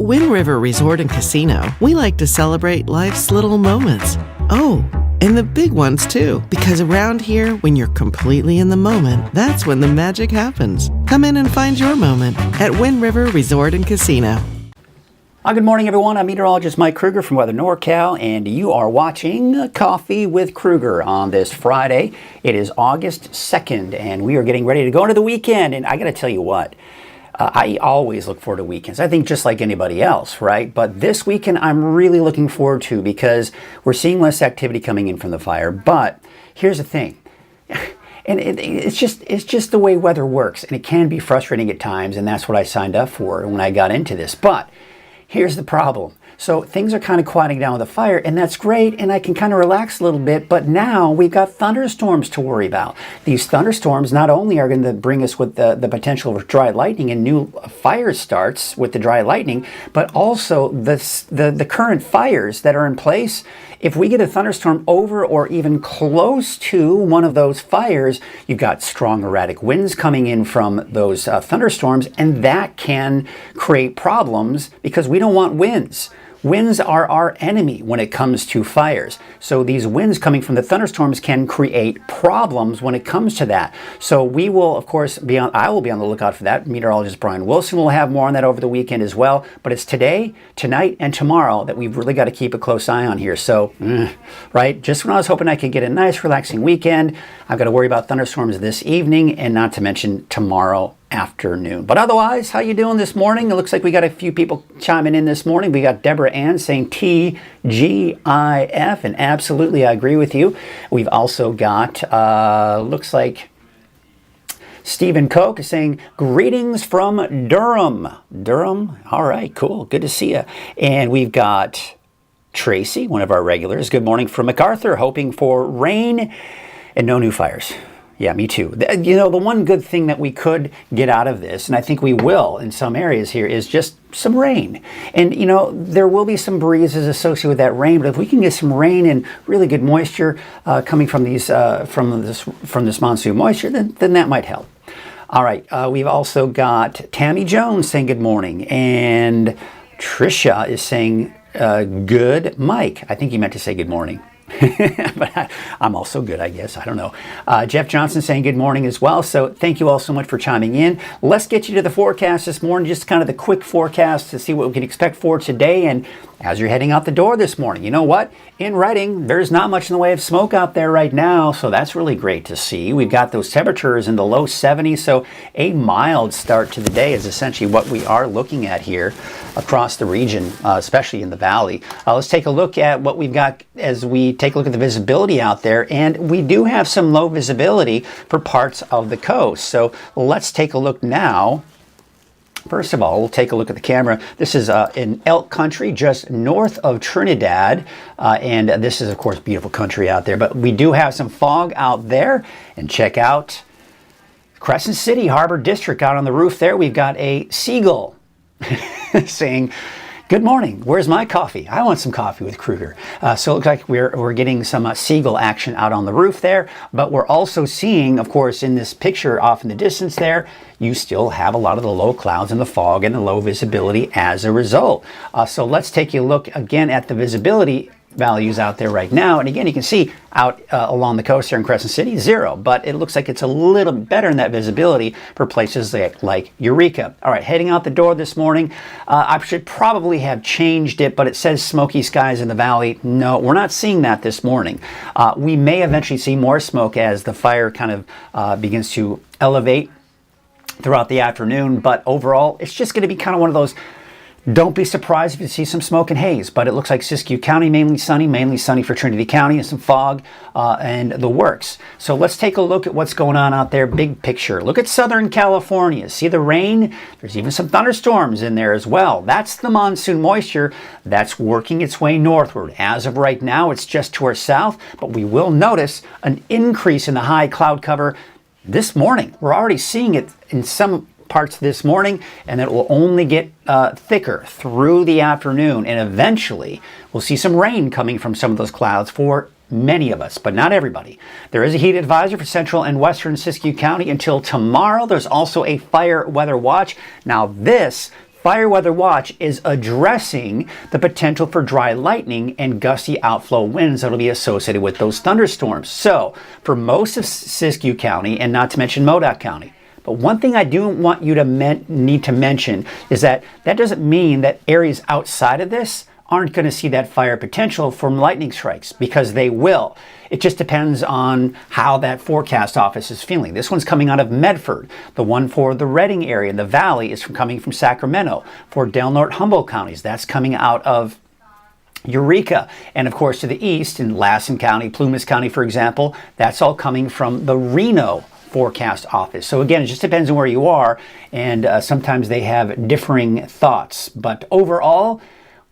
At Wind River Resort and Casino, we like to celebrate life's little moments. Oh, and the big ones too, because around here, when you're completely in the moment, that's when the magic happens. Come in and find your moment at Wind River Resort and Casino. Good morning, everyone. I'm meteorologist Mike Krueger from Weather NorCal, and you are watching Coffee with Krueger on this Friday. It is August 2nd, and we are getting ready to go into the weekend. And I got to tell you what, I always look forward to weekends. I think just like anybody else, right? But this weekend, I'm really looking forward to because we're seeing less activity coming in from the fire. But here's the thing. And it's just the way weather works, and it can be frustrating at times, and that's what I signed up for when I got into this. But here's the problem. So things are kind of quieting down with the fire, and that's great, and I can kind of relax a little bit, but now we've got thunderstorms to worry about. These thunderstorms not only are going to bring us with the potential of dry lightning and new fire starts with the dry lightning, but also the current fires that are in place. If we get a thunderstorm over or even close to one of those fires, you've got strong erratic winds coming in from those thunderstorms, and that can create problems because we don't want winds. Winds are our enemy when it comes to fires. So these winds coming from the thunderstorms can create problems when it comes to that. So we will, of course, I will be on the lookout for that. Meteorologist Brian Wilson will have more on that over the weekend as well. But it's today, tonight, and tomorrow that we've really got to keep a close eye on here. So, right, just when I was hoping I could get a nice, relaxing weekend, I've got to worry about thunderstorms this evening and not to mention tomorrow afternoon. But otherwise, how you doing this morning? It looks like we got a few people chiming in this morning. We got Deborah Ann saying TGIF, and absolutely I agree with you. We've also got, looks like Stephen Koch is saying, greetings from Durham. Durham? All right, cool. Good to see you. And we've got Tracy, one of our regulars. Good morning from MacArthur, hoping for rain and no new fires. Yeah, me too. You know, the one good thing that we could get out of this, and I think we will in some areas here, is just some rain. And, you know, there will be some breezes associated with that rain, but if we can get some rain and really good moisture coming from these from this monsoon moisture, then that might help. All right, we've also got Tammy Jones saying good morning, and Trisha is saying good. Mike, I think he meant to say good morning. But I'm also good, I guess. I don't know. Jeff Johnson saying good morning as well. So thank you all so much for chiming in. Let's get you to the forecast this morning, just kind of the quick forecast to see what we can expect for today. And as you're heading out the door this morning, you know what? In Redding, there's not much in the way of smoke out there right now, so that's really great to see. We've got those temperatures in the low 70s, so a mild start to the day is essentially what we are looking at here across the region, especially in the valley. Let's take a look at what we've got as we take a look at the visibility out there, and we do have some low visibility for parts of the coast. So let's take a look now. First of all, we'll take a look at the camera. This is in Elk Country, just north of Trinidad. And this is, of course, beautiful country out there. But we do have some fog out there. And check out Crescent City Harbor District out on the roof there. We've got a seagull saying, good morning. Where's my coffee? I want some coffee with Krueger. So it looks like we're getting some seagull action out on the roof there. But we're also seeing, of course, in this picture off in the distance there, you still have a lot of the low clouds and the fog and the low visibility as a result. So let's take a look again at the visibility values out there right now. And again, you can see out along the coast here in Crescent City, 0. But it looks like it's a little better in that visibility for places like Eureka. All right, heading out the door this morning. I should probably have changed it, but it says smoky skies in the valley. No, we're not seeing that this morning. We may eventually see more smoke as the fire kind of begins to elevate throughout the afternoon. But overall, it's just going to be kind of one of those, don't be surprised if you see some smoke and haze, but it looks like Siskiyou County, mainly sunny for Trinity County, and some fog and the works. So let's take a look at what's going on out there, big picture. Look at Southern California. See the rain? There's even some thunderstorms in there as well. That's the monsoon moisture that's working its way northward. As of right now, it's just to our south, but we will notice an increase in the high cloud cover this morning. We're already seeing it in some parts this morning, and it will only get thicker through the afternoon, and eventually we'll see some rain coming from some of those clouds for many of us, but not everybody. There is a heat advisory for central and western Siskiyou County until tomorrow. There's also a fire weather watch. Now this Fire Weather Watch is addressing the potential for dry lightning and gusty outflow winds that will be associated with those thunderstorms. So, for most of Siskiyou County, and not to mention Modoc County. But one thing I do want you to need to mention is that doesn't mean that areas outside of this aren't going to see that fire potential from lightning strikes, because they will. It just depends on how that forecast office is feeling. This one's coming out of Medford. The one for the Redding area in the valley is coming from Sacramento. For Del Norte, Humboldt counties, that's coming out of Eureka. And of course to the east in Lassen County, Plumas County, for example, that's all coming from the Reno forecast office. So again, it just depends on where you are, and sometimes they have differing thoughts. But overall,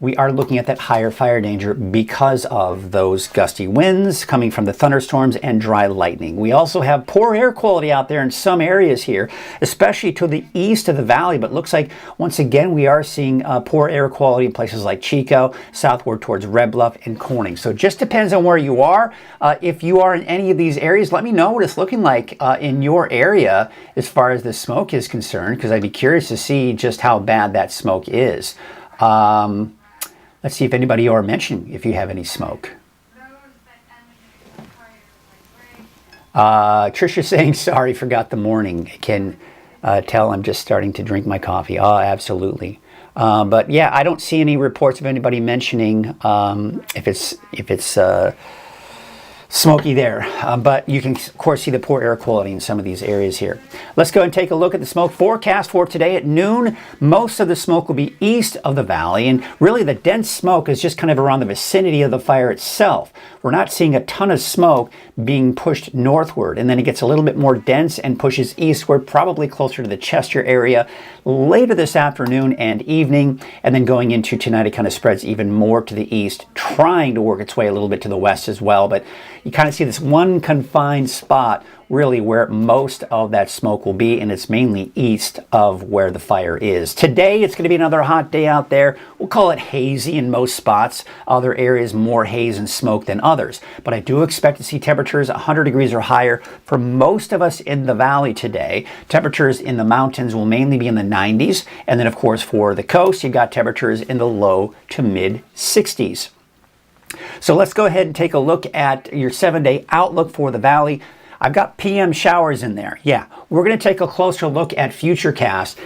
we are looking at that higher fire danger because of those gusty winds coming from the thunderstorms and dry lightning. We also have poor air quality out there in some areas here, especially to the east of the valley, but looks like once again we are seeing poor air quality in places like Chico, southward towards Red Bluff and Corning. So it just depends on where you are. If you are in any of these areas, let me know what it's looking like in your area as far as the smoke is concerned, because I'd be curious to see just how bad that smoke is. Let's see if anybody are mentioning if you have any smoke. Trisha saying, sorry, forgot the morning. Can tell I'm just starting to drink my coffee. Oh, absolutely. But yeah, I don't see any reports of anybody mentioning if it's smoky there. But you can, of course, see the poor air quality in some of these areas here. Let's go and take a look at the smoke forecast for today at noon. Most of the smoke will be east of the valley, and really the dense smoke is just kind of around the vicinity of the fire itself. We're not seeing a ton of smoke being pushed northward, and then it gets a little bit more dense and pushes eastward, probably closer to the Chester area later this afternoon and evening, and then going into tonight it kind of spreads even more to the east, trying to work its way a little bit to the west as well. But you kind of see this one confined spot really where most of that smoke will be, and it's mainly east of where the fire is. Today it's going to be another hot day out there. We'll call it hazy in most spots. Other areas more haze and smoke than others. But I do expect to see temperatures 100 degrees or higher for most of us in the valley today. Temperatures in the mountains will mainly be in the 90s. And then of course for the coast, you've got temperatures in the low to mid 60s. So let's go ahead and take a look at your 7-day outlook for the valley. I've got PM showers in there. Yeah, we're going to take a closer look at Futurecast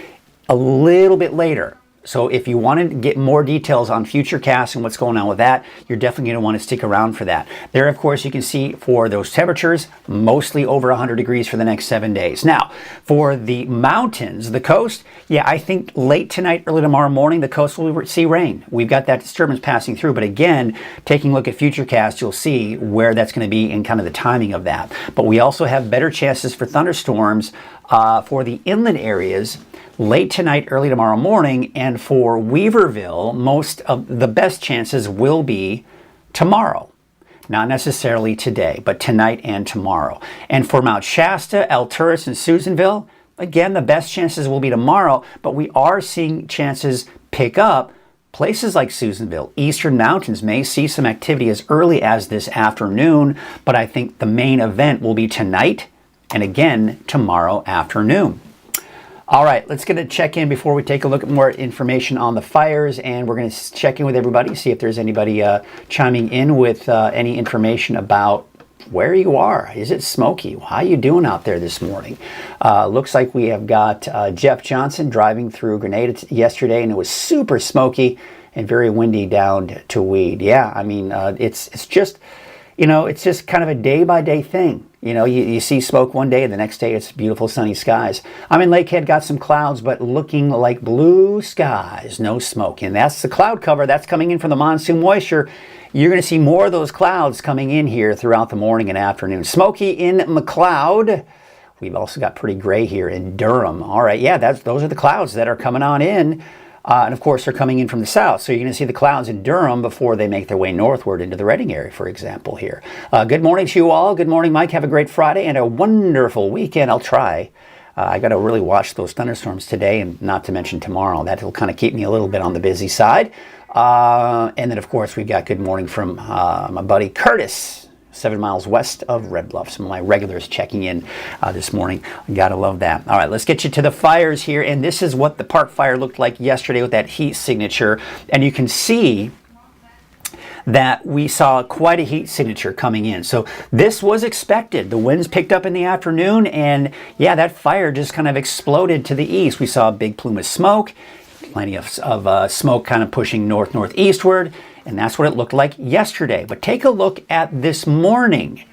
a little bit later. So if you want to get more details on Futurecast and what's going on with that, you're definitely going to want to stick around for that. There, of course, you can see for those temperatures, mostly over 100 degrees for the next 7 days. Now, for the mountains, the coast, yeah, I think late tonight, early tomorrow morning, the coast will see rain. We've got that disturbance passing through. But again, taking a look at Futurecast, you'll see where that's going to be and kind of the timing of that. But we also have better chances for thunderstorms for the inland areas late tonight, early tomorrow morning, and for Weaverville, most of the best chances will be tomorrow. Not necessarily today, but tonight and tomorrow. And for Mount Shasta, Alturas, and Susanville, again, the best chances will be tomorrow, but we are seeing chances pick up. Places like Susanville, Eastern Mountains may see some activity as early as this afternoon, but I think the main event will be tonight and again tomorrow afternoon. All right, let's get a check in before we take a look at more information on the fires, and we're going to check in with everybody, see if there's anybody chiming in with any information about where you are. Is it smoky? How are you doing out there this morning? Looks like we have got Jeff Johnson driving through Grenada yesterday, and it was super smoky and very windy down to Weed. Yeah, I mean, it's just, you know, it's just kind of a day-by-day thing. You know, you see smoke one day, and the next day it's beautiful sunny skies. I'm in Lakehead, got some clouds, but looking like blue skies, no smoke. And that's the cloud cover. That's coming in from the monsoon moisture. You're going to see more of those clouds coming in here throughout the morning and afternoon. Smoky in McLeod. We've also got pretty gray here in Durham. All right, yeah, those are the clouds that are coming on in. And of course, they're coming in from the south. So you're going to see the clouds in Durham before they make their way northward into the Redding area, for example, here. Good morning to you all. Good morning, Mike. Have a great Friday and a wonderful weekend. I'll try. I got to really watch those thunderstorms today, and not to mention tomorrow. That will kind of keep me a little bit on the busy side. And then, of course, we've got good morning from my buddy Curtis. 7 miles west of Red Bluff. Some of my regulars checking in this morning. Gotta love that. All right, let's get you to the fires here. And this is what the park fire looked like yesterday with that heat signature. And you can see that we saw quite a heat signature coming in. So this was expected. The winds picked up in the afternoon, and yeah, that fire just kind of exploded to the east. We saw a big plume of smoke, plenty of smoke kind of pushing northeastward, and that's what it looked like yesterday. But take a look at this morning.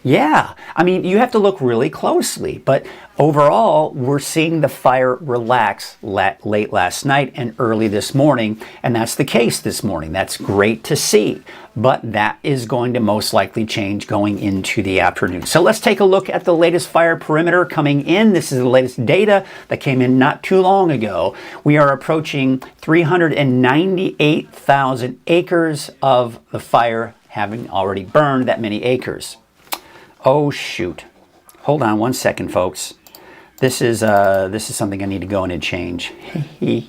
Yeah, I mean, you have to look really closely, but overall, we're seeing the fire relax late last night and early this morning, and that's the case this morning. That's great to see, but that is going to most likely change going into the afternoon. So let's take a look at the latest fire perimeter coming in. This is the latest data that came in not too long ago. We are approaching 398,000 acres of the fire having already burned that many acres. Oh shoot. Hold on one second, folks. This is something I need to go in and change. You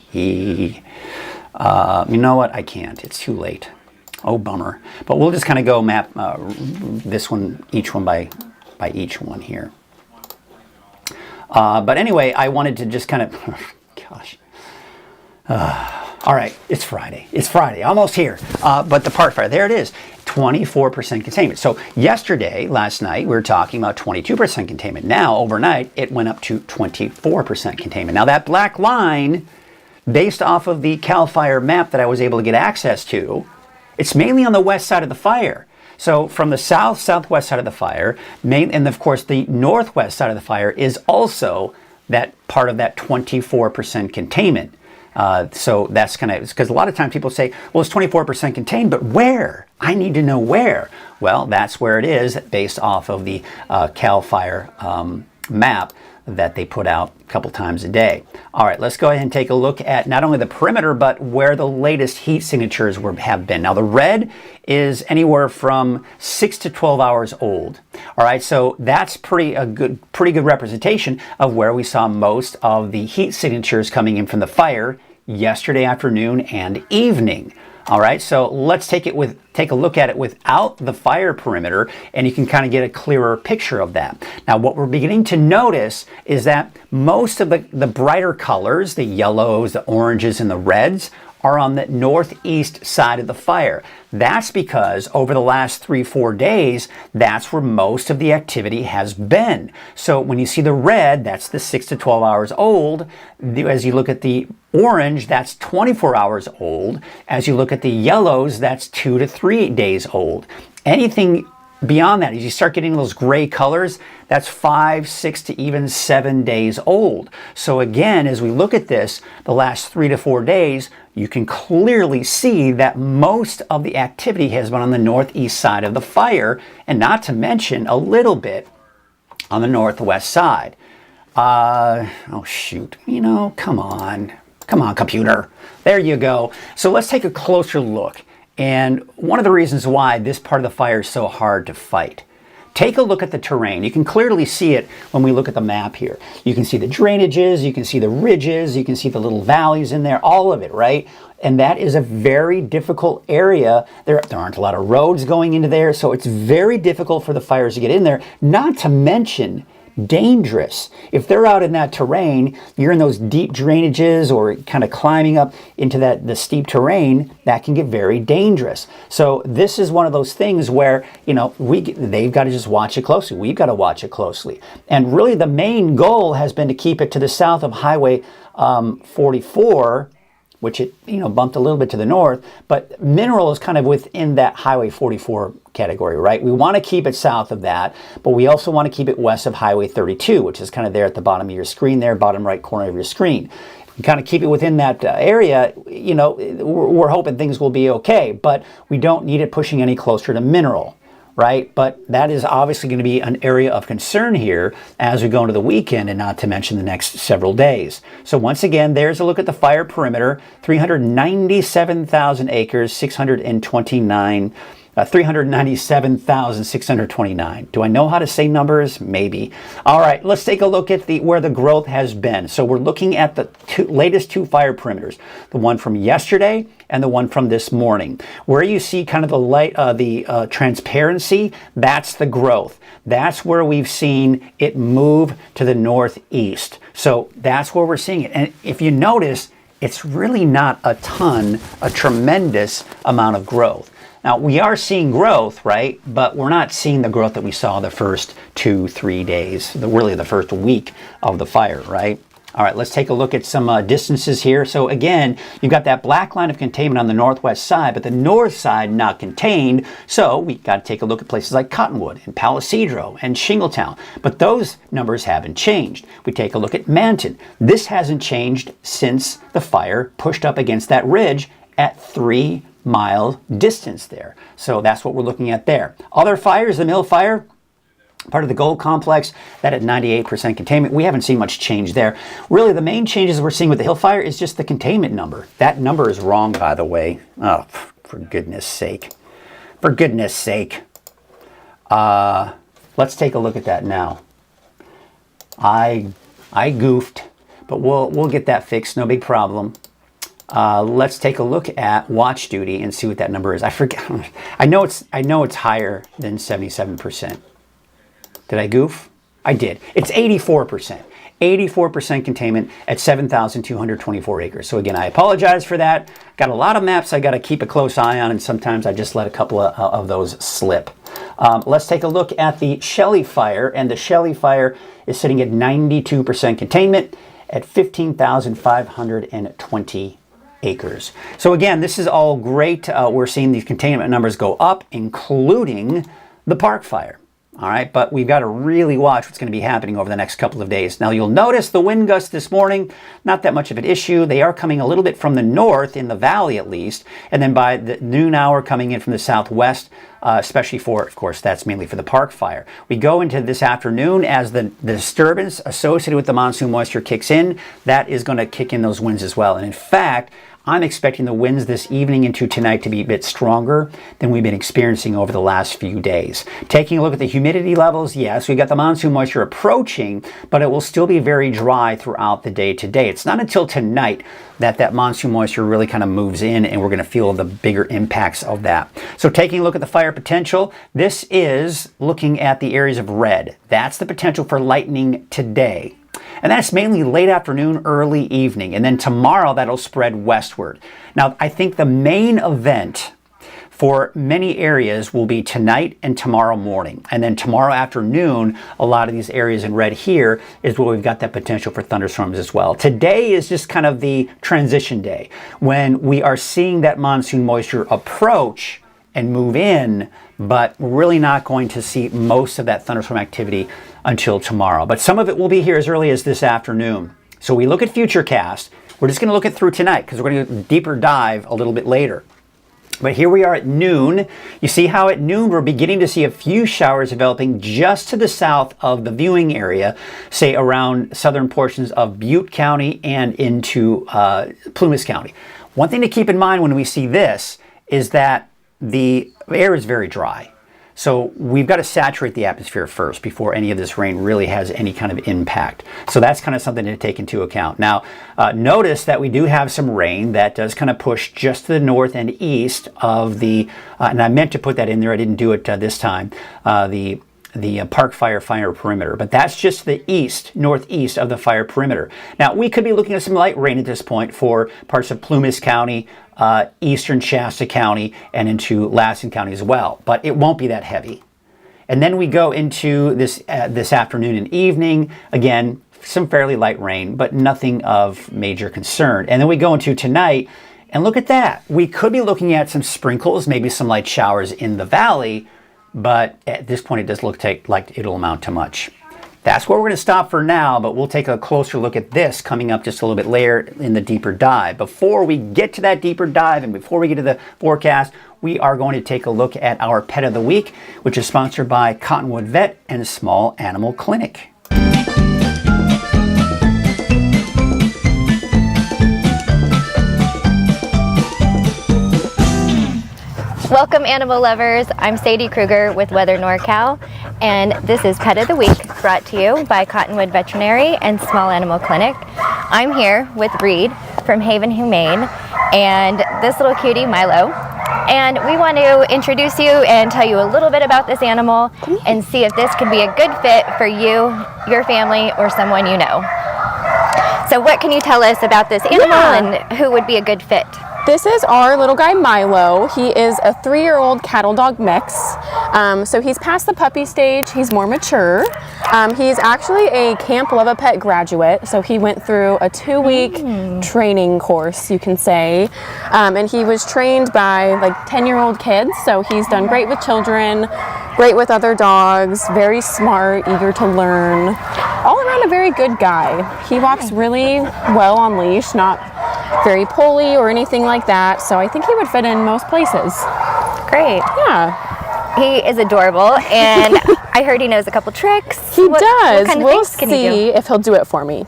know what? I can't. It's too late. Oh, bummer. But we'll just kind of go map this one, each one by each one here. But anyway, I wanted to just kind of, gosh. All right, it's Friday. It's Friday, almost here. But the park fire, there it is. 24% containment. So yesterday, last night, we were talking about 22% containment. Now, overnight, it went up to 24% containment. Now, that black line, based off of the CAL FIRE map that I was able to get access to, it's mainly on the west side of the fire. So from the southwest side of the fire, and of course the northwest side of the fire is also that part of that 24% containment. So that's kind of, because a lot of times people say, well, it's 24% contained, but where? I need to know where. Well, that's where it is based off of the CAL FIRE map that they put out a couple times a day. All right, let's go ahead and take a look at not only the perimeter, but where the latest heat signatures have been. Now, the red is anywhere from 6 to 12 hours old. All right, so that's pretty good representation of where we saw most of the heat signatures coming in from the fire yesterday afternoon and evening. All right, so let's take a look at it without the fire perimeter, and you can kind of get a clearer picture of that. Now, what we're beginning to notice is that most of the brighter colors, the yellows, the oranges, and the reds, are on the northeast side of the fire. That's because over the last 3-4 days, that's where most of the activity has been. So when you see the red, that's the 6 to 12 hours old. As you look at the orange, that's 24 hours old. As you look at the yellows, that's 2 to 3 days old. Anything beyond that, as you start getting those gray colors, that's 5, 6 to even 7 days old. So again, as we look at this, the last 3 to 4 days, you can clearly see that most of the activity has been on the northeast side of the fire, and not to mention a little bit on the northwest side. Oh shoot, come on, computer. There you go. So let's take a closer look. And one of the reasons why this part of the fire is so hard to fight. Take a look at the terrain. You can clearly see it when we look at the map here. You can see the drainages, you can see the ridges, you can see the little valleys in there, all of it, right? And that is a very difficult area. There aren't a lot of roads going into there, so it's very difficult for the fires to get in there, not to mention dangerous. If they're out in that terrain, you're in those deep drainages or kind of climbing up into the steep terrain, that can get very dangerous. So this is one of those things where, they've got to just watch it closely. We've got to watch it closely. And really the main goal has been to keep it to the south of Highway 44, which it bumped a little bit to the north, but Mineral is kind of within that Highway 44 category, right? We want to keep it south of that, but we also want to keep it west of Highway 32, which is kind of there at the bottom of your screen there, bottom right corner of your screen. You kind of keep it within that area, we're hoping things will be okay, but we don't need it pushing any closer to Mineral, right? But that is obviously going to be an area of concern here as we go into the weekend, and not to mention the next several days. So once again, there's a look at the fire perimeter, 397,000 acres, 629 397,629. Do I know how to say numbers? Maybe. All right, let's take a look at where the growth has been. So we're looking at the latest two fire perimeters, the one from yesterday and the one from this morning. Where you see kind of the light, transparency, that's the growth. That's where we've seen it move to the northeast. So that's where we're seeing it. And if you notice, it's really not a tremendous amount of growth. Now, we are seeing growth, right? But we're not seeing the growth that we saw the first 2-3 days, really the first week of the fire, right? All right, let's take a look at some distances here. So again, you've got that black line of containment on the northwest side, but the north side not contained. So we got to take a look at places like Cottonwood and Palisadro and Shingletown. But those numbers haven't changed. We take a look at Manton. This hasn't changed since the fire pushed up against that ridge at 3 mile distance there. So that's what we're looking at there. Other fires, the Mill Fire, part of the gold complex, that at 98% containment. We haven't seen much change there. Really, the main changes we're seeing with the Hill Fire is just the containment number. That number is wrong, by the way. Oh, for goodness sake. For goodness sake. Let's take a look at that now. I goofed, but we'll get that fixed, no big problem. Let's take a look at watch duty and see what that number is. I forget. I know it's higher than 77%. Did I goof? I did. It's 84%. 84% containment at 7,224 acres. So again, I apologize for that. Got a lot of maps I got to keep a close eye on, and sometimes I just let a couple of those slip. Let's take a look at the Shelley Fire, and the Shelley Fire is sitting at 92% containment at 15,520 acres. So again, this is all great. We're seeing these containment numbers go up, including the Park Fire. All right, but we've got to really watch what's going to be happening over the next couple of days. Now, you'll notice the wind gusts this morning, not that much of an issue. They are coming a little bit from the north, in the valley at least, and then by the noon hour coming in from the southwest, especially for, of course, that's mainly for the Park Fire. We go into this afternoon as the disturbance associated with the monsoon moisture kicks in. That is going to kick in those winds as well. And in fact, I'm expecting the winds this evening into tonight to be a bit stronger than we've been experiencing over the last few days. Taking a look at the humidity levels, yes, we've got the monsoon moisture approaching, but it will still be very dry throughout the day today. It's not until tonight that monsoon moisture really kind of moves in, and we're going to feel the bigger impacts of that. So taking a look at the fire potential, this is looking at the areas of red. That's the potential for lightning today. And that's mainly late afternoon, early evening. And then tomorrow, that'll spread westward. Now, I think the main event for many areas will be tonight and tomorrow morning. And then tomorrow afternoon, a lot of these areas in red here is where we've got that potential for thunderstorms as well. Today is just kind of the transition day when we are seeing that monsoon moisture approach and move in, but we're really not going to see most of that thunderstorm activity until tomorrow. But some of it will be here as early as this afternoon. So we look at Futurecast. We're just going to look at through tonight because we're going to do a deeper dive a little bit later. But here we are at noon. You see how at noon we're beginning to see a few showers developing just to the south of the viewing area, say around southern portions of Butte County and into Plumas County. One thing to keep in mind when we see this is that the air is very dry. So we've got to saturate the atmosphere first before any of this rain really has any kind of impact. So that's kind of something to take into account. Now, notice that we do have some rain that does kind of push just to the north and east of the, and I meant to put that in there, I didn't do it this time, the Park Fire perimeter, but that's just the northeast of the fire perimeter. Now, we could be looking at some light rain at this point for parts of Plumas County, eastern Shasta County, and into Lassen County as well, but it won't be that heavy. And then we go into this afternoon and evening, again, some fairly light rain, but nothing of major concern. And then we go into tonight, and look at that. We could be looking at some sprinkles, maybe some light showers in the valley, but at this point it does look like it'll amount to much. That's where we're going to stop for now, but we'll take a closer look at this coming up just a little bit later in the deeper dive. Before we get to that deeper dive and before we get to the forecast, we are going to take a look at our Pet of the Week, which is sponsored by Cottonwood Vet and Small Animal Clinic. Welcome animal lovers, I'm Sadie Krueger with Weather NorCal, and this is Pet of the Week brought to you by Cottonwood Veterinary and Small Animal Clinic. I'm here with Reed from Haven Humane and this little cutie Milo, and we want to introduce you and tell you a little bit about this animal and see if this could be a good fit for you, your family, or someone you know. So what can you tell us about this animal and who would be a good fit? This is our little guy Milo. He is a 3-year-old cattle dog mix. So he's past the puppy stage, he's more mature. He's actually a Camp Love a Pet graduate, so he went through a 2-week training course, you can say. And he was trained by like 10-year-old kids, so he's done great with children, great with other dogs, very smart, eager to learn. All around a very good guy. He walks really well on leash, not very pulley or anything like that, so I think he would fit in most places. Great. Yeah. He is adorable, and I heard he knows a couple tricks. He does. What kind of we'll things can he do? see if he'll do it for me.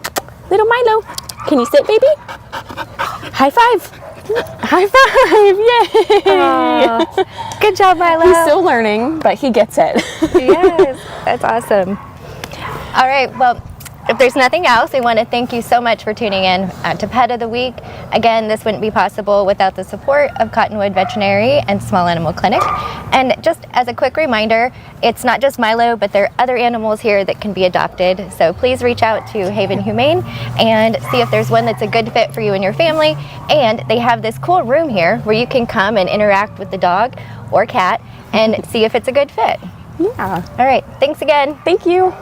Little Milo, can you sit, baby? High five. High five. Yay. Aw. Good job, Milo. He's still learning, but he gets it. Yes, that's awesome. All right, well, if there's nothing else, we want to thank you so much for tuning in to Pet of the Week. Again, this wouldn't be possible without the support of Cottonwood Veterinary and Small Animal Clinic. And just as a quick reminder, it's not just Milo, but there are other animals here that can be adopted. So please reach out to Haven Humane and see if there's one that's a good fit for you and your family. And they have this cool room here where you can come and interact with the dog or cat and see if it's a good fit. Yeah. All right, thanks again. Thank you.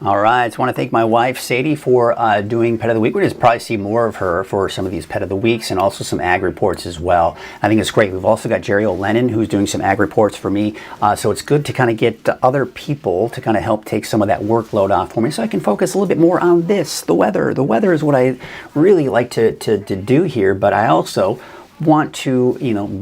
All right, I just want to thank my wife, Sadie, for doing Pet of the Week. We're going to probably see more of her for some of these Pet of the Weeks and also some ag reports as well. I think it's great. We've also got Jerry O'Lennon, who's doing some ag reports for me. So it's good to kind of get other people to kind of help take some of that workload off for me so I can focus a little bit more on this, the weather. The weather is what I really like to do here, but I also want to,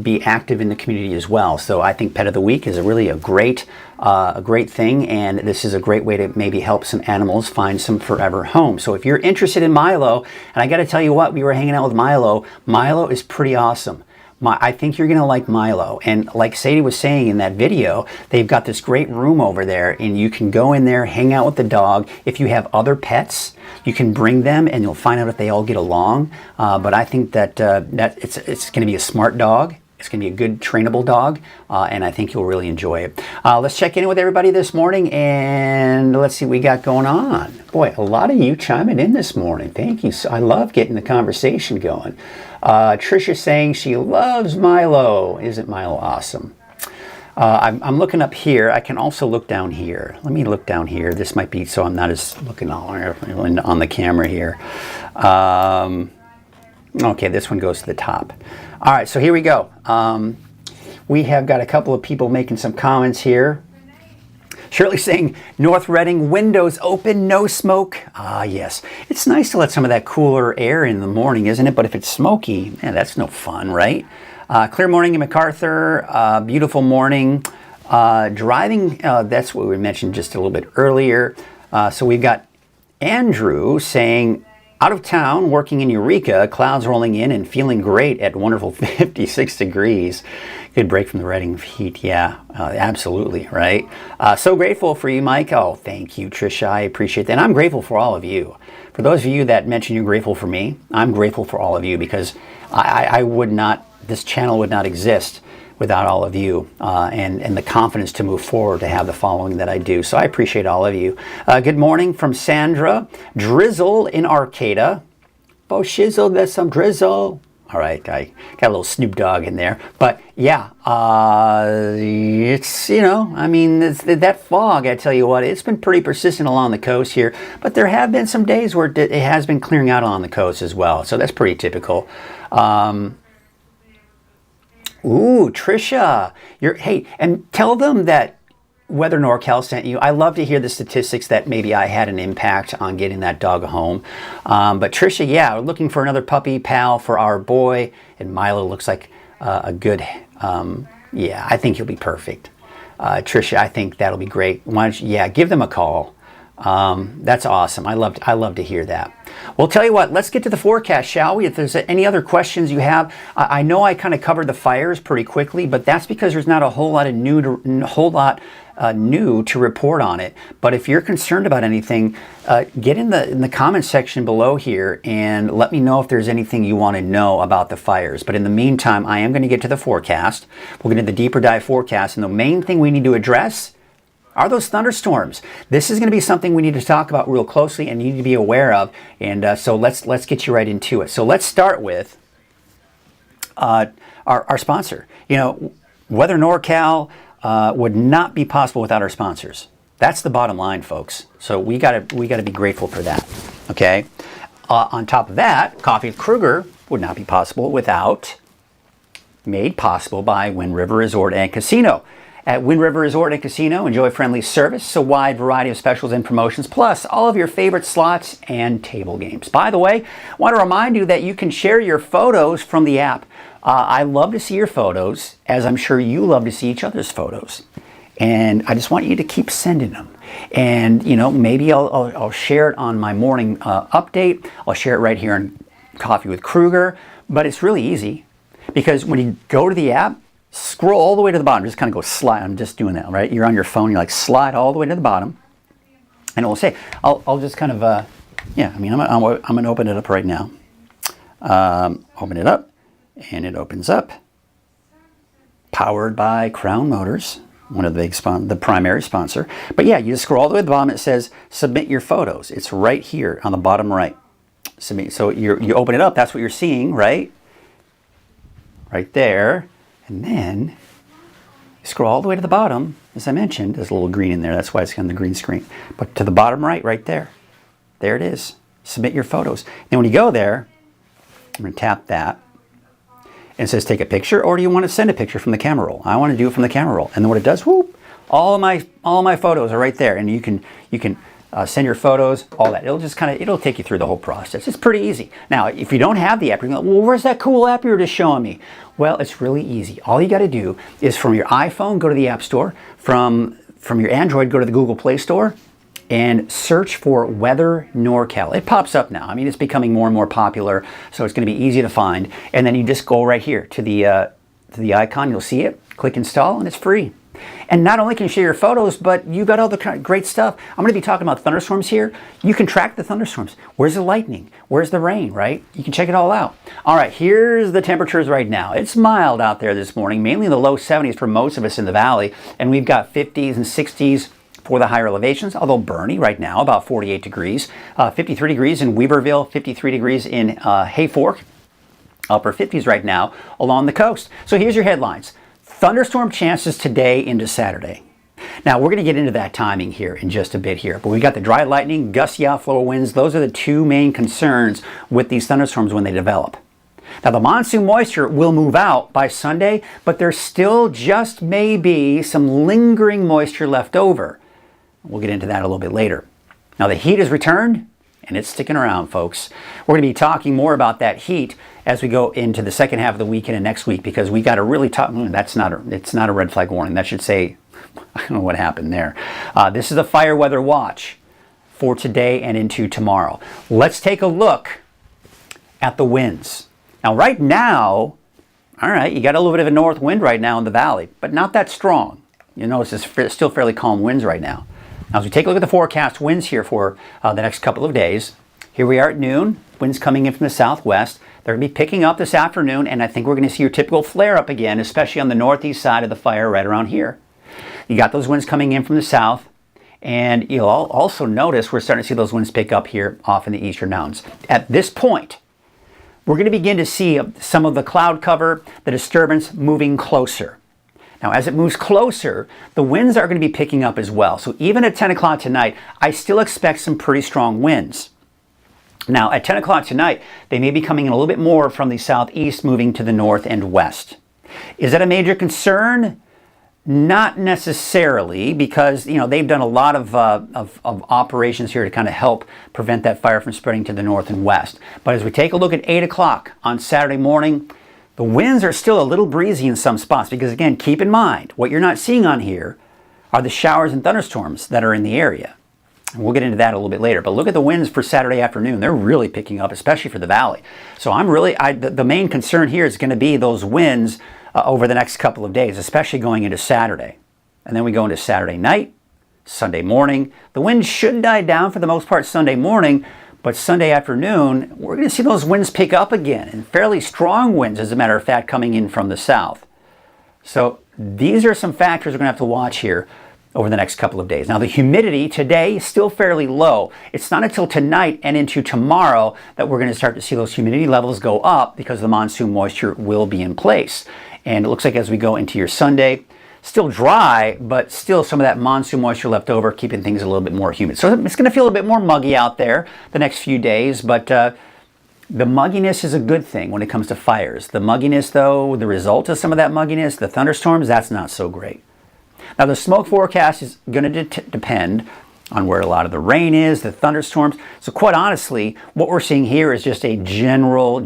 be active in the community as well. So I think Pet of the Week is really a great thing, and this is a great way to maybe help some animals find some forever home. So if you're interested in Milo, and I got to tell you what, we were hanging out with Milo. Milo is pretty awesome. I think you're going to like Milo. And like Sadie was saying in that video, they've got this great room over there, and you can go in there, hang out with the dog. If you have other pets, you can bring them, and you'll find out if they all get along. But I think that it's going to be a smart dog. It's going to be a good trainable dog, and I think you'll really enjoy it. Let's check in with everybody this morning, and let's see what we got going on. Boy, a lot of you chiming in this morning. Thank you. I love getting the conversation going. Tricia saying she loves Milo. Isn't Milo awesome? I'm looking up here. I can also look down here. Let me look down here. This might be so I'm not as looking all on the camera here. Okay, this one goes to the top. All right, so here we go. We have got a couple of people making some comments here. Shirley saying, North Reading, windows open, no smoke. Ah, yes. It's nice to let some of that cooler air in the morning, isn't it? But if it's smoky, man, that's no fun, right? Clear morning in MacArthur, beautiful morning. Driving, that's what we mentioned just a little bit earlier. So we've got Andrew saying, out of town, working in Eureka, clouds rolling in and feeling great at wonderful 56 degrees. Good break from the Reading heat, yeah, absolutely, right? So grateful for you, Mike. Oh, thank you, Trisha, I appreciate that. And I'm grateful for all of you. For those of you that mentioned you're grateful for me, I'm grateful for all of you because I would not, this channel would not exist without all of you and the confidence to move forward to have the following that I do. So I appreciate all of you. Good morning from Sandra. Drizzle in Arcata. Oh, shizzle, there's some drizzle. All right, I got a little Snoop Dogg in there. But yeah, it's, that fog, I tell you what, it's been pretty persistent along the coast here. But there have been some days where it has been clearing out along the coast as well. So that's pretty typical. Ooh, Trisha, hey, and tell them that Weather NorCal sent you. I love to hear the statistics that maybe I had an impact on getting that dog home. But Trisha, yeah, we're looking for another puppy pal for our boy, and Milo looks like a good, I think he'll be perfect. Trisha, I think that'll be great. Why don't you, give them a call. That's awesome. I love to hear that. Well, tell you what, let's get to the forecast, shall we? If there's any other questions you have, I know I kind of covered the fires pretty quickly, but that's because there's not a whole lot new to report on it. But if you're concerned about anything, get in the comments section below here and let me know if there's anything you want to know about the fires. But in the meantime, I am going to get to the forecast. We're going to do the deeper dive forecast, and the main thing we need to address are those thunderstorms. This is going to be something we need to talk about real closely and need to be aware of. And so let's get you right into it. So let's start with our sponsor. You know, Weather NorCal would not be possible without our sponsors. That's the bottom line, folks. So we gotta be grateful for that. Okay. On top of that, Coffee with Krueger would not be possible without, made possible by Wind River Resort and Casino. At Wind River Resort and Casino, enjoy friendly service, a wide variety of specials and promotions, plus all of your favorite slots and table games. By the way, I want to remind you that you can share your photos from the app. I love to see your photos, as I'm sure you love to see each other's photos. And I just want you to keep sending them. And, you know, maybe I'll share it on my morning update. I'll share it right here on Coffee with Krueger. But it's really easy, because when you go to the app, scroll all the way to the bottom. Just kind of go slide. I'm just doing that, right? You're on your phone. You're like, slide all the way to the bottom. And it will say, I'll just kind of, yeah, I mean, I'm going to open it up right now. Open it up. And it opens up. Powered by Crown Motors, one of the primary sponsor. But yeah, you just scroll all the way to the bottom. It says, submit your photos. It's right here on the bottom right. Submit. So you open it up. That's what you're seeing, right? Right there. And then you scroll all the way to the bottom. As I mentioned, there's a little green in there. That's why it's on the green screen. But to the bottom right there. There it is. Submit your photos. Then when you go there, I'm going to tap that. And it says take a picture, or do you want to send a picture from the camera roll? I want to do it from the camera roll. And then what it does, whoop, all of my photos are right there. And you can send your photos, all that. It'll take you through the whole process. It's pretty easy. Now, if you don't have the app, you're going, well, where's that cool app you were just showing me? Well, it's really easy. All you got to do is from your iPhone, go to the App Store. From your Android, go to the Google Play Store and search for Weather NorCal. It pops up now. I mean, it's becoming more and more popular, so it's going to be easy to find. And then you just go right here to the icon. You'll see it. Click install, and it's free. And not only can you share your photos, but you got all the great stuff. I'm going to be talking about thunderstorms here. You can track the thunderstorms. Where's the lightning? Where's the rain, right? You can check it all out. All right, here's the temperatures right now. It's mild out there this morning, mainly in the low 70s for most of us in the valley. And we've got 50s and 60s for the higher elevations, although Bernie right now, about 48 degrees. 53 degrees in Weaverville, 53 degrees in Hayfork. Upper 50s right now along the coast. So here's your headlines. Thunderstorm chances today into Saturday. Now, we're going to get into that timing here in just a bit here. But we got the dry lightning, gusty outflow winds. Those are the two main concerns with these thunderstorms when they develop. Now, the monsoon moisture will move out by Sunday, but there's still just maybe some lingering moisture left over. We'll get into that a little bit later. Now, the heat has returned, and it's sticking around, folks. We're going to be talking more about that heat as we go into the second half of the weekend and next week, because we got to really talk. It's not a red flag warning. That should say, I don't know what happened there. This is a fire weather watch for today and into tomorrow. Let's take a look at the winds. Now, right now, all right, you got a little bit of a north wind right now in the valley, but not that strong. You notice it's still fairly calm winds right now. Now, as we take a look at the forecast winds here for the next couple of days, here we are at noon, winds coming in from the southwest. They're going to be picking up this afternoon, and I think we're going to see your typical flare-up again, especially on the northeast side of the fire right around here. You got those winds coming in from the south, and you'll also notice we're starting to see those winds pick up here off in the eastern mountains. At this point, we're going to begin to see some of the cloud cover, the disturbance moving closer. Now, as it moves closer, the winds are going to be picking up as well. So even at 10 o'clock tonight, I still expect some pretty strong winds. Now, at 10 o'clock tonight, they may be coming in a little bit more from the southeast, moving to the north and west. Is that a major concern? Not necessarily, because they've done a lot of operations here to kind of help prevent that fire from spreading to the north and west. But as we take a look at 8 o'clock on Saturday morning, the winds are still a little breezy in some spots, because again, keep in mind, what you're not seeing on here are the showers and thunderstorms that are in the area. We'll get into that a little bit later. But look at the winds for Saturday afternoon. They're really picking up, especially for the valley. So the main concern here is going to be those winds over the next couple of days, especially going into Saturday. And then we go into Saturday night, Sunday morning. The winds should die down for the most part Sunday morning, but Sunday afternoon, we're going to see those winds pick up again, and fairly strong winds, as a matter of fact, coming in from the south. So these are some factors we're going to have to watch here over the next couple of days. Now, the humidity today is still fairly low. It's not until tonight and into tomorrow that we're going to start to see those humidity levels go up because the monsoon moisture will be in place. And it looks like as we go into your Sunday, still dry, but still some of that monsoon moisture left over, keeping things a little bit more humid. So it's going to feel a bit more muggy out there the next few days, but the mugginess is a good thing when it comes to fires. The mugginess, though, the result of some of that mugginess, the thunderstorms, that's not so great. Now, the smoke forecast is going to depend on where a lot of the rain is, the thunderstorms. So quite honestly, what we're seeing here is just a general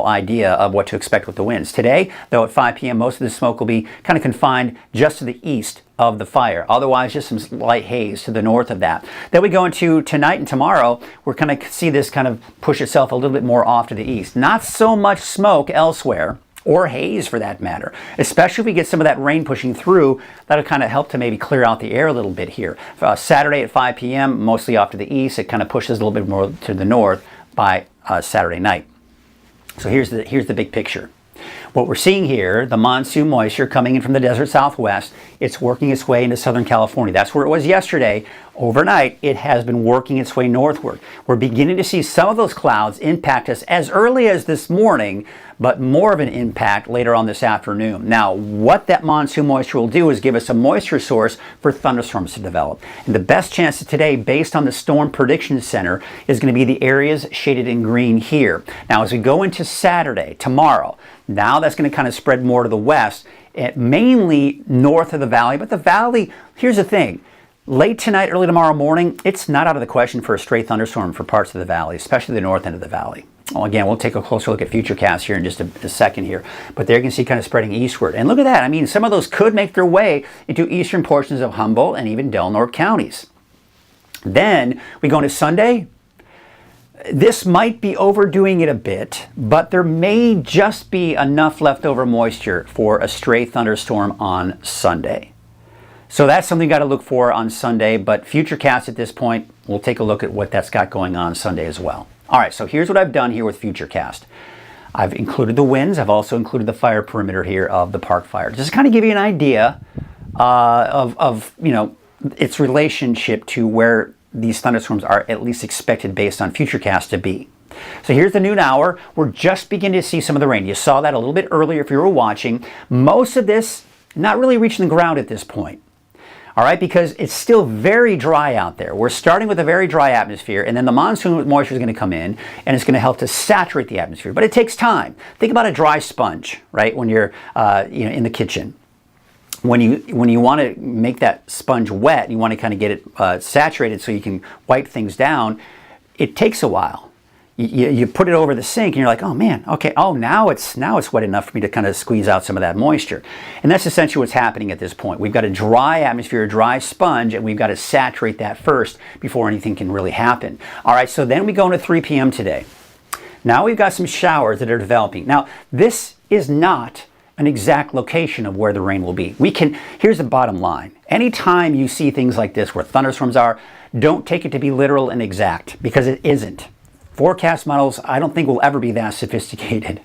idea of what to expect with the winds. Today, though, at 5 p.m., most of the smoke will be kind of confined just to the east of the fire. Otherwise, just some light haze to the north of that. Then we go into tonight and tomorrow, we're going to see this kind of push itself a little bit more off to the east. Not so much smoke elsewhere, or haze for that matter, especially if we get some of that rain pushing through. That'll kind of help to maybe clear out the air a little bit here. Saturday at 5 p.m., mostly off to the east. It kind of pushes a little bit more to the north by Saturday night. So here's the big picture. What we're seeing here, the monsoon moisture coming in from the desert southwest, it's working its way into Southern California. That's where it was yesterday. Overnight, it has been working its way northward. We're beginning to see some of those clouds impact us as early as this morning, but more of an impact later on this afternoon. Now, what that monsoon moisture will do is give us a moisture source for thunderstorms to develop. And the best chances today, based on the Storm Prediction Center, is going to be the areas shaded in green here. Now, as we go into Saturday, tomorrow, now that's going to kind of spread more to the west, mainly north of the valley. But the valley, here's the thing. Late tonight, early tomorrow morning, it's not out of the question for a stray thunderstorm for parts of the valley, especially the north end of the valley. Well, again, we'll take a closer look at Futurecast here in just a second here. But there you can see kind of spreading eastward. And look at that. I mean, some of those could make their way into eastern portions of Humboldt and even Del Norte counties. Then we go into Sunday. This might be overdoing it a bit, but there may just be enough leftover moisture for a stray thunderstorm on Sunday. So that's something you got to look for on Sunday, but Futurecast at this point, we'll take a look at what that's got going on Sunday as well. All right, so here's what I've done here with Futurecast. I've included the winds. I've also included the fire perimeter here of the park fire. Just to kind of give you an idea of its relationship to where these thunderstorms are at least expected based on Futurecast to be. So here's the noon hour. We're just beginning to see some of the rain. You saw that a little bit earlier if you were watching. Most of this not really reaching the ground at this point. All right, because it's still very dry out there. We're starting with a very dry atmosphere, and then the monsoon moisture is going to come in, and it's going to help to saturate the atmosphere. But it takes time. Think about a dry sponge, right? When you're in the kitchen. When you want to make that sponge wet, you want to kind of get it saturated so you can wipe things down. It takes a while. You put it over the sink and you're like, oh man, okay, now it's wet enough for me to kind of squeeze out some of that moisture. And that's essentially what's happening at this point. We've got a dry atmosphere, a dry sponge, and we've got to saturate that first before anything can really happen. All right, so then we go into 3 p.m. today. Now we've got some showers that are developing. Now, this is not an exact location of where the rain will be. Here's the bottom line. Anytime you see things like this where thunderstorms are, don't take it to be literal and exact, because it isn't. Forecast models, I don't think will ever be that sophisticated.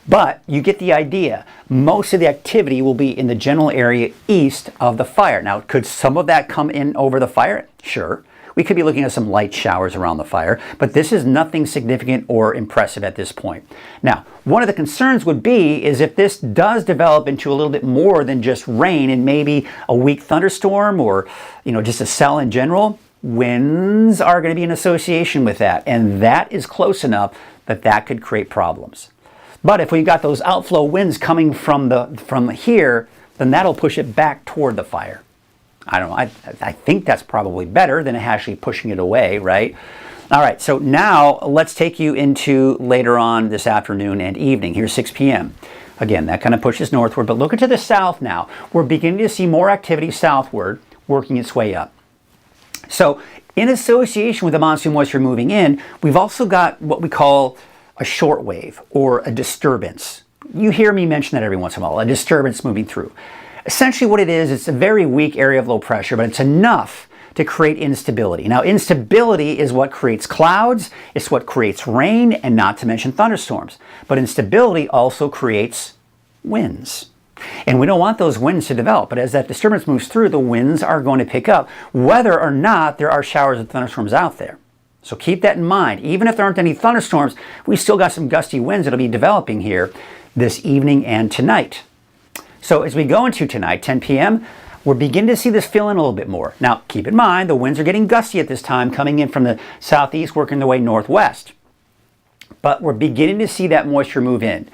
But you get the idea. Most of the activity will be in the general area east of the fire. Now, could some of that come in over the fire? Sure. We could be looking at some light showers around the fire, but this is nothing significant or impressive at this point. Now, one of the concerns would be is if this does develop into a little bit more than just rain and maybe a weak thunderstorm or just a cell in general, winds are going to be in association with that, and that is close enough that could create problems. But if we've got those outflow winds coming from here, then that'll push it back toward the fire. I don't know. I think that's probably better than actually pushing it away, right? All right, so now let's take you into later on this afternoon and evening. Here's 6 p.m. Again, that kind of pushes northward, but look to the south now. We're beginning to see more activity southward working its way up. So in association with the monsoon moisture moving in, we've also got what we call a short wave or a disturbance. You hear me mention that every once in a while, a disturbance moving through. Essentially what it is, it's a very weak area of low pressure, but it's enough to create instability. Now, instability is what creates clouds, it's what creates rain, and not to mention thunderstorms. But instability also creates winds. And we don't want those winds to develop, but as that disturbance moves through, the winds are going to pick up, whether or not there are showers and thunderstorms out there. So keep that in mind. Even if there aren't any thunderstorms, we still got some gusty winds that'll be developing here this evening and tonight. So as we go into tonight, 10 p.m., we're beginning to see this fill in a little bit more. Now, keep in mind, the winds are getting gusty at this time, coming in from the southeast, working their way northwest. But we're beginning to see that moisture move in.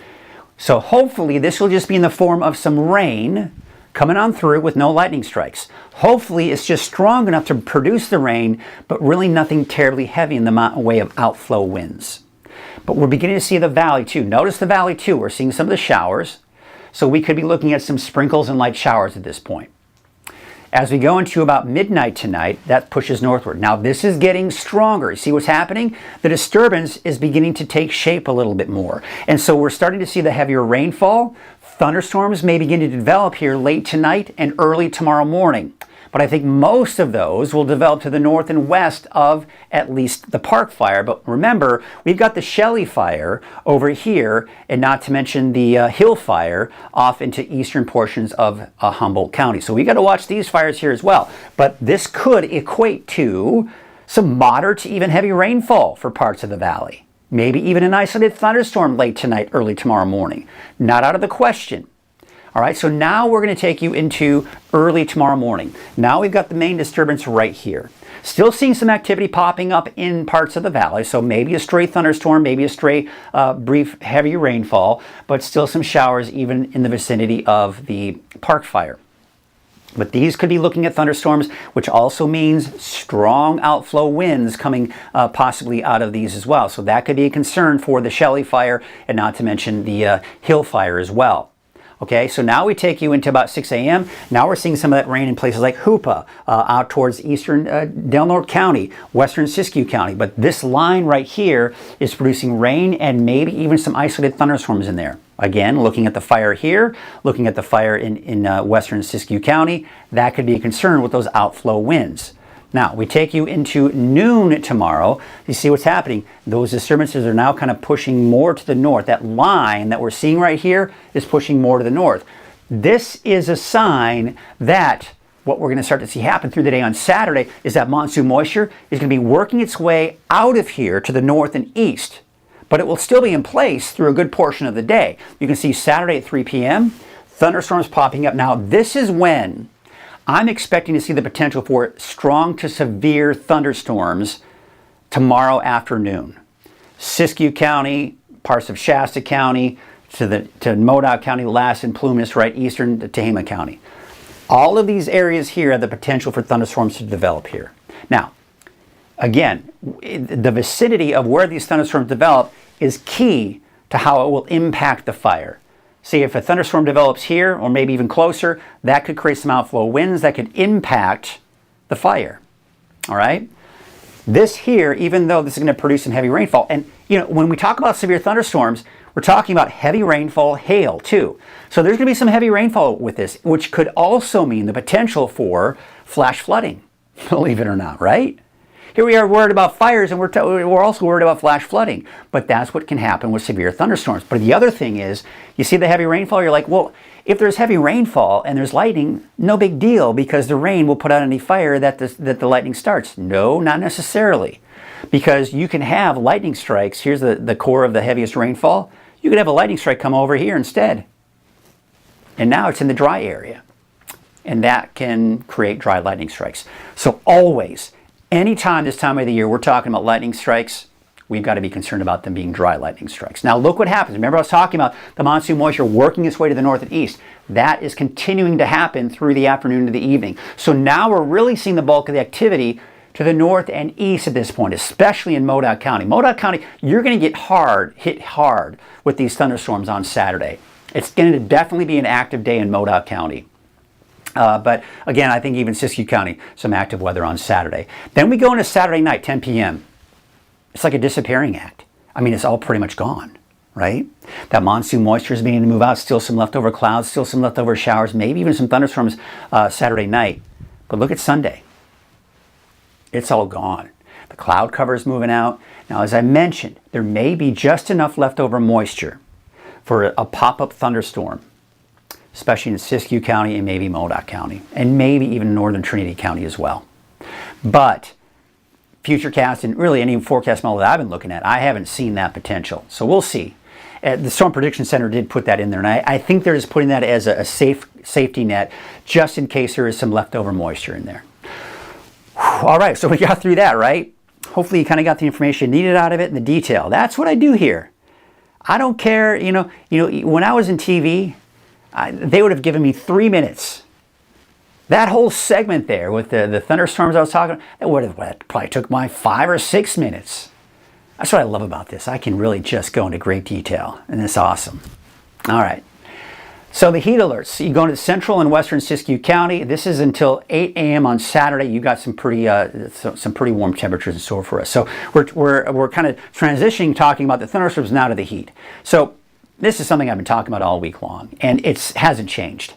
So hopefully this will just be in the form of some rain coming on through with no lightning strikes. Hopefully it's just strong enough to produce the rain, but really nothing terribly heavy in the way of outflow winds. But we're beginning to see the valley too. Notice the valley too. We're seeing some of the showers. So we could be looking at some sprinkles and light showers at this point. As we go into about midnight tonight, that pushes northward. Now this is getting stronger. You see what's happening? The disturbance is beginning to take shape a little bit more. And so we're starting to see the heavier rainfall. Thunderstorms may begin to develop here late tonight and early tomorrow morning. But I think most of those will develop to the north and west of at least the Park Fire. But remember, we've got the Shelley Fire over here, and not to mention the Hill Fire off into eastern portions of Humboldt County. So we got to watch these fires here as well. But this could equate to some moderate to even heavy rainfall for parts of the valley. Maybe even an isolated thunderstorm late tonight, early tomorrow morning. Not out of the question. All right, so now we're going to take you into early tomorrow morning. Now we've got the main disturbance right here. Still seeing some activity popping up in parts of the valley, so maybe a stray thunderstorm, maybe a stray brief heavy rainfall, but still some showers even in the vicinity of the Park Fire. But these could be looking at thunderstorms, which also means strong outflow winds coming possibly out of these as well. So that could be a concern for the Shelley Fire, and not to mention the Hill Fire as well. Okay, so now we take you into about 6 a.m. Now we're seeing some of that rain in places like Hoopa, out towards eastern Del Norte County, western Siskiyou County. But this line right here is producing rain and maybe even some isolated thunderstorms in there. Again, looking at the fire here, looking at the fire in western Siskiyou County, that could be a concern with those outflow winds. Now, we take you into noon tomorrow. You see what's happening. Those disturbances are now kind of pushing more to the north. That line that we're seeing right here is pushing more to the north. This is a sign that what we're going to start to see happen through the day on Saturday is that monsoon moisture is going to be working its way out of here to the north and east. But it will still be in place through a good portion of the day. You can see Saturday at 3 p.m., thunderstorms popping up. Now, this is when I'm expecting to see the potential for strong to severe thunderstorms tomorrow afternoon. Siskiyou County, parts of Shasta County, to Modoc County, Lass and Plumas, right eastern to Tehama County. All of these areas here have the potential for thunderstorms to develop here. Now, again, the vicinity of where these thunderstorms develop is key to how it will impact the fire. See, if a thunderstorm develops here, or maybe even closer, that could create some outflow winds that could impact the fire. All right? This here, even though this is going to produce some heavy rainfall, and you know, when we talk about severe thunderstorms, we're talking about heavy rainfall, hail too. So there's going to be some heavy rainfall with this, which could also mean the potential for flash flooding, believe it or not, right? Here we are worried about fires, and we're also worried about flash flooding. But that's what can happen with severe thunderstorms. But the other thing is, you see the heavy rainfall, you're like, well, if there's heavy rainfall and there's lightning, no big deal, because the rain will put out any fire that the lightning starts. No, not necessarily. Because you can have lightning strikes. Here's the core of the heaviest rainfall. You could have a lightning strike come over here instead. And now it's in the dry area. And that can create dry lightning strikes. So always, anytime this time of the year we're talking about lightning strikes, we've got to be concerned about them being dry lightning strikes. Now look what happens. Remember I was talking about the monsoon moisture working its way to the north and east. That is continuing to happen through the afternoon to the evening. So now we're really seeing the bulk of the activity to the north and east at this point, especially in Modoc County. Modoc County, you're going to get hit hard with these thunderstorms on Saturday. It's going to definitely be an active day in Modoc County. But again, I think even Siskiyou County, some active weather on Saturday. Then we go into Saturday night, 10 p.m. It's like a disappearing act. I mean, it's all pretty much gone, right? That monsoon moisture is beginning to move out. Still some leftover clouds, still some leftover showers, maybe even some thunderstorms Saturday night. But look at Sunday. It's all gone. The cloud cover is moving out. Now, as I mentioned, there may be just enough leftover moisture for a pop-up thunderstorm, especially in Siskiyou County and maybe Modoc County, and maybe even northern Trinity County as well. But Futurecast and really any forecast model that I've been looking at, I haven't seen that potential. So we'll see. The Storm Prediction Center did put that in there, and I think they're just putting that as a safety net just in case there is some leftover moisture in there. Whew, all right, so we got through that, right? Hopefully you kind of got the information needed out of it and the detail. That's what I do here. I don't care, you know, when I was in TV, they would have given me 3 minutes. That whole segment there with the thunderstorms I was talking about, that probably took my 5 or 6 minutes. That's what I love about this. I can really just go into great detail, and it's awesome. All right. So the heat alerts, you go into central and western Siskiyou County. This is until 8 a.m. on Saturday. You got some pretty warm temperatures in store for us. So we're kind of transitioning, talking about the thunderstorms now to the heat. So this is something I've been talking about all week long, and it hasn't changed.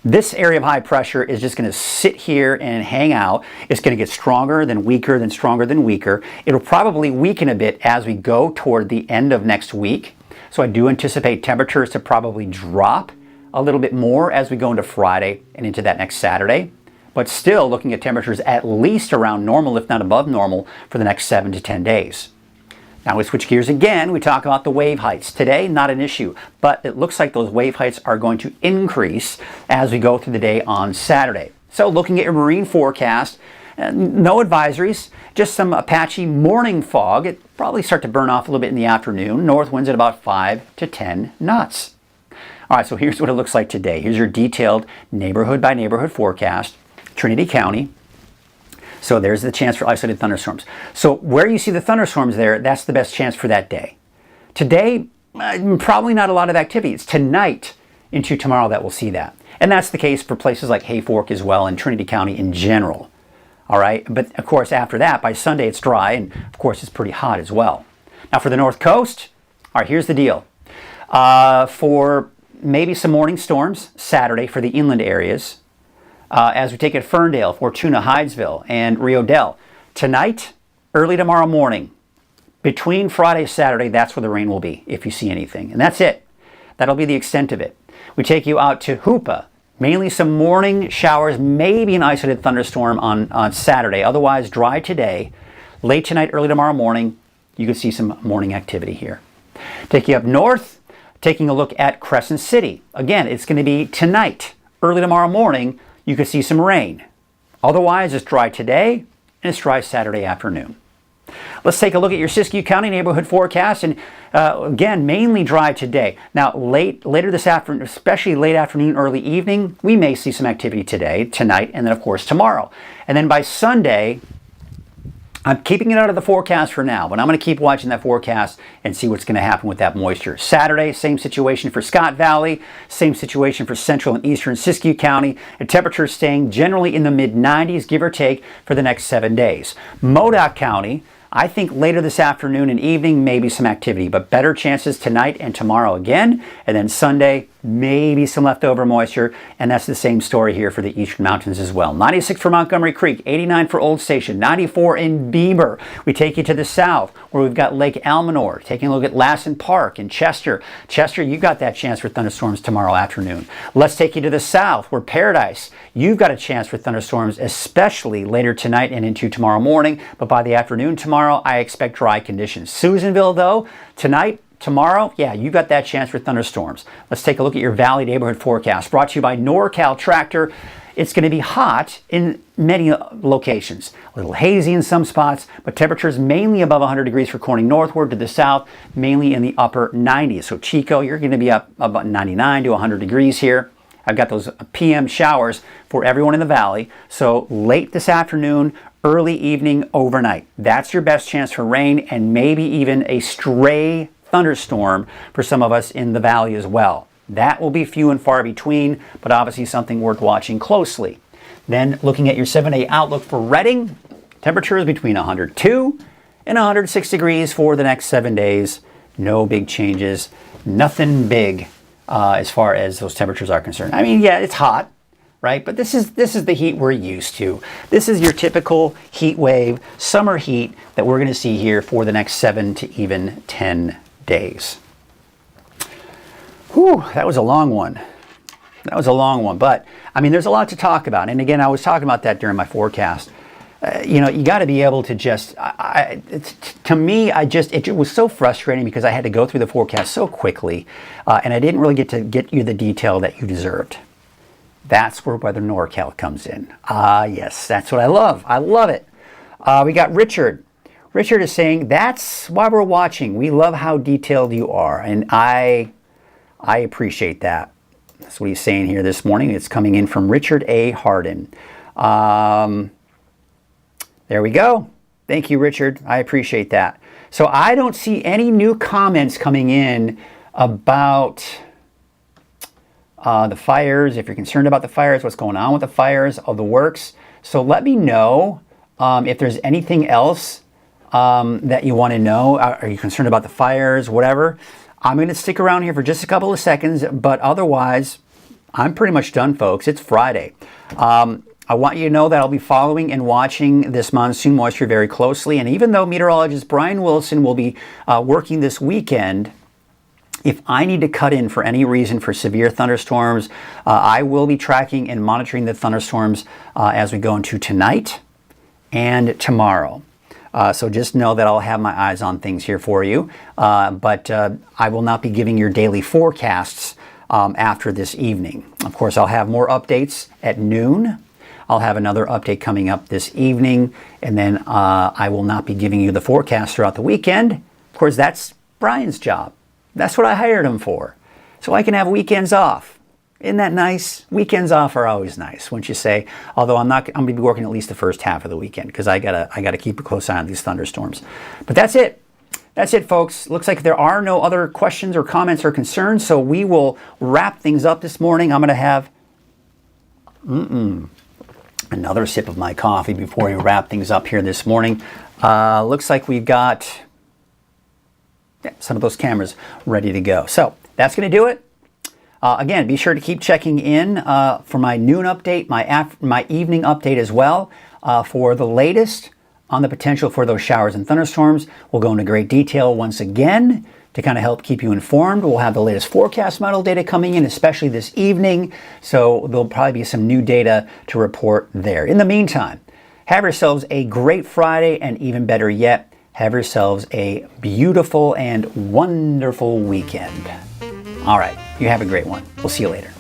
This area of high pressure is just going to sit here and hang out. It's going to get stronger, then weaker, then stronger, then weaker. It'll probably weaken a bit as we go toward the end of next week. So I do anticipate temperatures to probably drop a little bit more as we go into Friday and into that next Saturday. But still looking at temperatures at least around normal, if not above normal, for the next 7 to 10 days. Now we switch gears again. We talk about the wave heights. Today, not an issue, but it looks like those wave heights are going to increase as we go through the day on Saturday. So looking at your marine forecast, no advisories, just some patchy morning fog. It probably start to burn off a little bit in the afternoon. North winds at about 5 to 10 knots. All right, so here's what it looks like today. Here's your detailed neighborhood by neighborhood forecast. Trinity County. So there's the chance for isolated thunderstorms. So where you see the thunderstorms there, that's the best chance for that day. Today, probably not a lot of activity. It's tonight into tomorrow that we'll see that. And that's the case for places like Hayfork as well and Trinity County in general. All right, but of course after that, by Sunday it's dry and of course it's pretty hot as well. Now for the North Coast, all right, here's the deal. For maybe some morning storms Saturday for the inland areas. As we take it Ferndale, Fortuna, Hydesville, and Rio Dell. Tonight, early tomorrow morning, between Friday and Saturday, that's where the rain will be, if you see anything. And that's it. That'll be the extent of it. We take you out to Hoopa. Mainly some morning showers, maybe an isolated thunderstorm on Saturday. Otherwise, dry today. Late tonight, early tomorrow morning, you can see some morning activity here. Take you up north, taking a look at Crescent City. Again, it's going to be tonight, early tomorrow morning, you could see some rain. Otherwise, it's dry today and it's dry Saturday afternoon. Let's take a look at your Siskiyou County neighborhood forecast, and again, mainly dry today. Now, later this afternoon, especially late afternoon, early evening, we may see some activity today, tonight, and then of course tomorrow. And then by Sunday, I'm keeping it out of the forecast for now, but I'm going to keep watching that forecast and see what's going to happen with that moisture. Saturday, same situation for Scott Valley, same situation for central and eastern Siskiyou County, and temperatures staying generally in the mid-90s, give or take, for the next 7 days. Modoc County, I think later this afternoon and evening, maybe some activity, but better chances tonight and tomorrow again. And then Sunday, maybe some leftover moisture. And that's the same story here for the Eastern Mountains as well. 96 for Montgomery Creek, 89 for Old Station, 94 in Beaver. We take you to the south where we've got Lake Almanor, taking a look at Lassen Park and Chester. Chester, you've got that chance for thunderstorms tomorrow afternoon. Let's take you to the south where Paradise, you've got a chance for thunderstorms, especially later tonight and into tomorrow morning. But by the afternoon tomorrow, I expect dry conditions. Susanville, though, tonight, tomorrow, yeah, you got that chance for thunderstorms. Let's take a look at your Valley neighborhood forecast brought to you by NorCal Tractor. It's going to be hot in many locations. A little hazy in some spots, but temperatures mainly above 100 degrees for Corning northward to the south, mainly in the upper 90s. So Chico, you're going to be up about 99 to 100 degrees here. I've got those PM showers for everyone in the valley. So late this afternoon, early evening, overnight. That's your best chance for rain and maybe even a stray thunderstorm for some of us in the valley as well. That will be few and far between, but obviously something worth watching closely. Then looking at your 7-day outlook for Redding, temperatures between 102 and 106 degrees for the next 7 days. No big changes, nothing big as far as those temperatures are concerned. I mean, yeah, it's hot, right? But this is the heat we're used to. This is your typical heat wave, summer heat that we're going to see here for the next 7 to even 10 days. Whew, that was a long one. That was a long one, but I mean, there's a lot to talk about. And again, I was talking about that during my forecast. You know, you got to be able to just, to me, it was so frustrating because I had to go through the forecast so quickly and I didn't really get you the detail that you deserved. That's where Weather NorCal comes in. Yes, that's what I love. I love it. We got Richard. Richard is saying, that's why we're watching. We love how detailed you are. And I appreciate that. That's what he's saying here this morning. It's coming in from Richard A. Harden. There we go. Thank you, Richard. I appreciate that. So I don't see any new comments coming in about the fires. If you're concerned about the fires, what's going on with the fires, all the works. So let me know if there's anything else that you want to know. Are you concerned about the fires, whatever? I'm going to stick around here for just a couple of seconds, but otherwise, I'm pretty much done, folks. It's Friday. I want you to know that I'll be following and watching this monsoon moisture very closely. And even though meteorologist Brian Wilson will be working this weekend, if I need to cut in for any reason for severe thunderstorms, I will be tracking and monitoring the thunderstorms as we go into tonight and tomorrow. So just know that I'll have my eyes on things here for you. But I will not be giving your daily forecasts after this evening. Of course, I'll have more updates at noon. I'll have another update coming up this evening, and then I will not be giving you the forecast throughout the weekend. Of course, that's Brian's job. That's what I hired him for, so I can have weekends off. Isn't that nice? Weekends off are always nice, wouldn't you say? Although I'm going to be working at least the first half of the weekend because I gotta keep a close eye on these thunderstorms. But that's it. That's it, folks. Looks like there are no other questions or comments or concerns, so we will wrap things up this morning. I'm going to have another sip of my coffee before we wrap things up here this morning. Looks like we've got some of those cameras ready to go. So that's going to do it. Again, be sure to keep checking in for my noon update, my evening update as well, for the latest on the potential for those showers and thunderstorms. We'll go into great detail once again to kind of help keep you informed. We'll have the latest forecast model data coming in, especially this evening. So there'll probably be some new data to report there. In the meantime, have yourselves a great Friday, and even better yet, have yourselves a beautiful and wonderful weekend. All right, you have a great one. We'll see you later.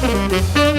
Bye.